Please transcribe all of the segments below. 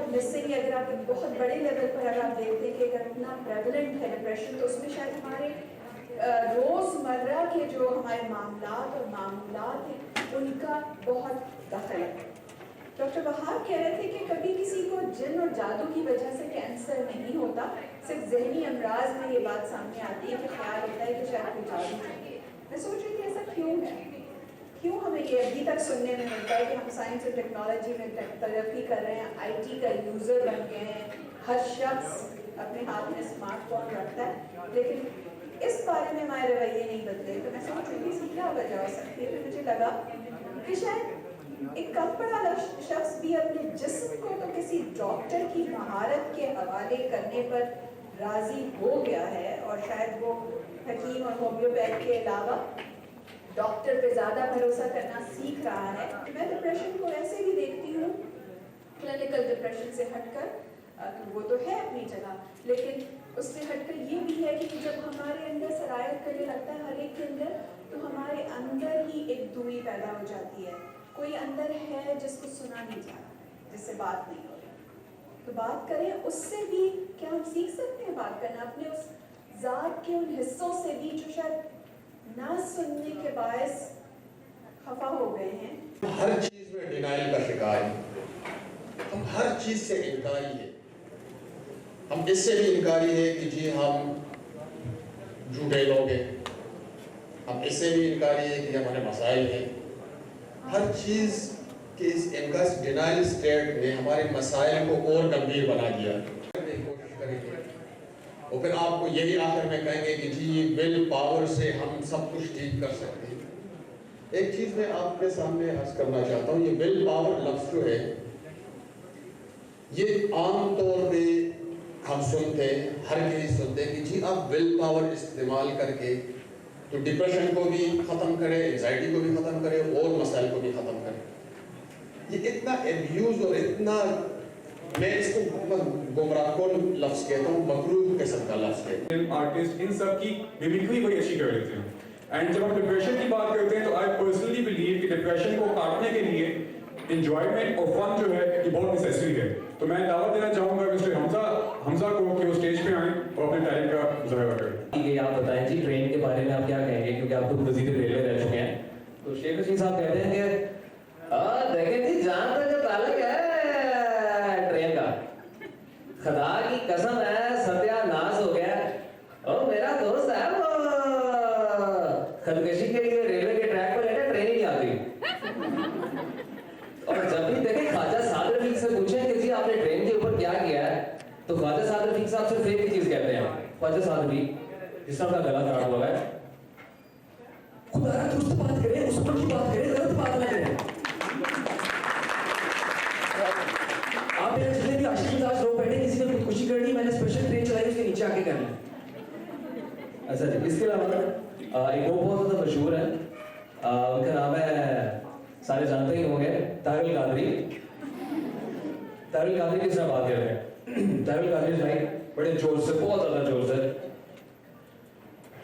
بہت مسنگ ہے. اگر آپ ایک بہت بڑے لیول پر اگر آپ دیکھتے ہیں کہ اگر اتنا پریولنٹ ہے ڈپریشن، تو اس میں شاید ہمارے روزمرہ کے جو ہمارے معاملات اور معمولات ہیں ان کا بہت دخل ہے. ڈاکٹر وہاب کہہ رہے تھے کہ کبھی کسی کو جن اور جادو کی وجہ سے کینسر نہیں ہوتا، صرف ذہنی امراض میں یہ بات سامنے آتی ہے کہ خیال ہوتا ہے کہ شاید کوئی جادو ہے. میں سوچ رہی تھی ایسا کیوں ہے، کیوں ہمیں یہ ابھی تک سننے میں ملتا ہے کہ ہم سائنس اور ٹیکنالوجی میں ترقی کر رہے ہیں، آئی ٹی کا یوزر بن گئے ہیں، ہر شخص اپنے ہاتھ میں اسمارٹ فون رکھتا ہے، لیکن اس بارے میں ہمارے رویے نہیں بدلے. تو میں سوچ رہی تھی اس کی کیا وجہ ہو سکتی ہے. تو مجھے لگا کہ شاید ایک کم پڑھا شخص بھی اپنے جسم کو تو کسی ڈاکٹر کی مہارت کے حوالے کرنے پر راضی ہو گیا ہے، اور شاید وہ حکیم اور ہومیوپیتھ کے علاوہ ڈاکٹر پہ زیادہ بھروسہ کرنا سیکھ رہا ہے. میں ڈپریشن کو ایسے بھی دیکھتی ہوں کلینکل ڈپریشن سے ہٹ کر، وہ تو ہے اپنی جگہ، لیکن اس سے ہٹ کر یہ بھی ہے کہ جب ہمارے اندر سرایت کرنے لگتا ہے ہر ایک کے اندر، تو ہمارے اندر ہی ایک دوری پیدا ہو جاتی ہے. کوئی اندر ہے جس کو سنا نہیں جا رہا، جس سے بات نہیں ہو رہی، تو بات کریں اس سے بھی. کیا ہم سیکھ سکتے ہیں بات کرنا اپنے اس ذات کے ان حصوں سے بھی جو شاید نہ سننے کے باعث خفا ہو گئے ہیں. ہر چیز میں ڈینائل کا شکار ہے، ہم ہر چیز سے انکاری ہے. ہم اس سے بھی انکاری ہے کہ جی ہم جھوٹے لوگ ہیں، ہم اس سے بھی انکاری ہے کہ ہمارے مسائل ہیں. ہر چیز کے اس ڈینائل اسٹیٹ نے ہمارے مسائل کو اور گمبھیر بنا دیا. کوشش کریں گے اور پھر آپ کو یہی آخر میں کہیں گے کہ جی ول پاور سے ہم سب کچھ ٹھیک کر سکتے ہیں. ایک چیز میں آپ کے سامنے عرض کرنا چاہتا ہوں، یہ ول پاور لفظ جو ہے یہ عام طور پہ ہم سنتے ہیں، ہر کسی سنتے ہیں کہ جی آپ ول پاور استعمال کر کے تو ڈپریشن کو بھی ختم کرے، انزائٹی کو بھی ختم کرے اور مسائل کو بھی ختم کرے. یہ اتنا ایبیوز اور اتنا، میں اس کو گمراہ کن لفظ کہتا ہوں، مکروہ قسم کا لفظ کہتا ہوں. آرٹسٹ ان سب کی میمیکری بڑی اچھی کر لیتے ہیں. اینڈ جب ہم ڈپریشن کی بات کرتے ہیں تو آئی پرسنلی بلیو کہ ڈپریشن کو کاٹنے کے لیے انجوائمنٹ اور فن جو ہے یہ بہت نیسیسری ہے. تو میں دعوت دینا چاہوں گا مسٹر حمزہ کو کہ وہ اسٹیج پہ آئیں اور اپنے ٹیلنٹ کا مظاہرہ کریں. یہ آپ بتائیں جی ٹرین کے بارے میں آپ کیا کہیں گے، کیونکہ آپ خود وزیر ریلوے رہ چکے ہیں. تو شیخ رشید صاحب کہتے ہیں کہ دیکھیں جی جہاں تک جو تعلق ہے ٹرین کا، خدا کی قسم ہے ستیہ ناز ہو گیا. اور میرا دوست ہے وہ خودکشی کے لیے ریلوے کے ٹریک پر لیٹا، ٹرین ہی نہیں آتی. اور جب بھی دیکھیں خواجہ سعد رفیق سے پوچھیں کہ جی آپ نے ٹرین کے اوپر کیا کیا ہے، تو خواجہ سعد رفیق صاحب صرف ایک ہی چیز کہتے ہیں. خواجہ سعد رفیق جس طرح کا گلا خراب ہوا ہے، خدا کا درست بات کریں، اس پر کی بات کریں، غلط بات نہ کریں. آپ میرے جتنے بھی عاشقین آج لوگ بیٹھے کسی نے خودکشی کر لی، میں نے اسپیشل ٹرین چلائی اس کے نیچے آ کے کرنا. اچھا جی، اس کے علاوہ ایک وہ بہت زیادہ مشہور ہے، ان کا نام ہے سارے جانتے ہی ہوں گے، طاہر القادری. طاہر القادری کس طرح بات کر رہے ہیں؟ طاہر القادری بھائی بڑے زور سے، بہت زیادہ زور سے،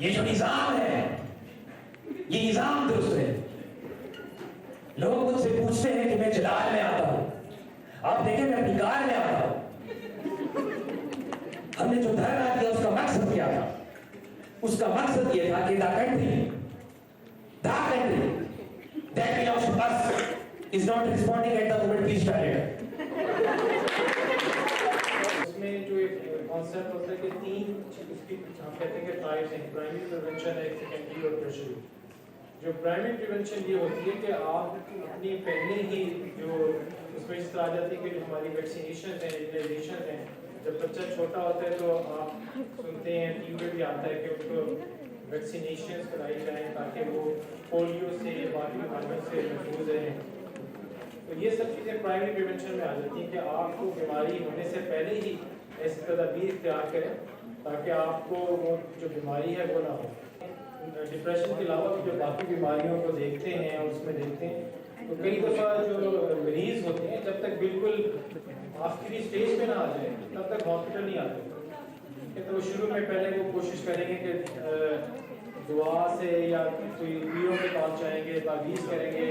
یہ جو نظام ہے یہ نظام درست ہے. لوگ مجھ سے پوچھتے ہیں کہ میں جلال میں آتا ہوں، آپ دیکھیں میں اپنی کار میں آتا ہوں. ہم نے جو دھرنا کیا اس کا مقصد کیا تھا؟ اس کا مقصد یہ تھا کہ the country that belongs to us is not responding at the moment we started. اس میں جو ایک کانسیپٹ ہوتا ہے کہ تین اس کی ہم کہتے ہیں کہ ٹائپس ہیں، پرائمری پریونشن ہے، سیکنڈری اور ٹرشری. جو پرائمری پریونشن یہ ہوتی ہے کہ آپ اپنی پہلے ہی جو اس میں اس طرح آ جاتی ہے کہ جو ہماری ویکسینیشن ہیں، امیونائزیشن ہیں، جب بچہ چھوٹا ہوتا ہے تو آپ سنتے ہیں ٹی وی بھی آتا ہے کہ اس کو ویکسینیشنز کرائی جائیں تاکہ وہ پولیو سے باقی بیماریوں سے محفوظ رہیں. تو یہ سب چیزیں پرائمری پریونشن میں آ جاتی ہیں کہ آپ کو بیماری ہونے سے پہلے ہی ایسی تدابیر اختیار کریں تاکہ آپ کو وہ جو بیماری ہے وہ نہ ہو. ڈپریشن کے علاوہ جو باقی بیماریوں کو دیکھتے ہیں اور اس میں دیکھتے ہیں تو کئی دفعہ جو مریض ہوتے ہیں جب تک بالکل آخری اسٹیج پہ نہ آ جائیں تب تک ہاسپٹل نہیں آتے. تو شروع میں پہلے وہ کوشش کریں گے کہ دعا سے یا کوئی پیروں کے پاس جائیں گے، تعویذ کریں گے،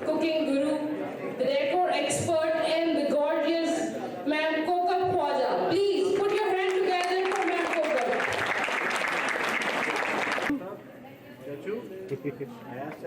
Cooking guru, the decor expert and the gorgeous Ma'am Coca Khwaja. Please put your hand together for Ma'am Coca.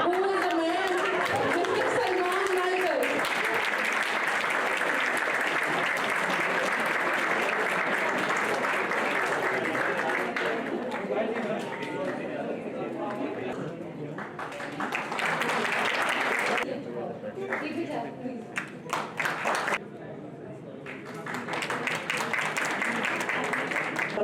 who is a man Mr. Salman Michael.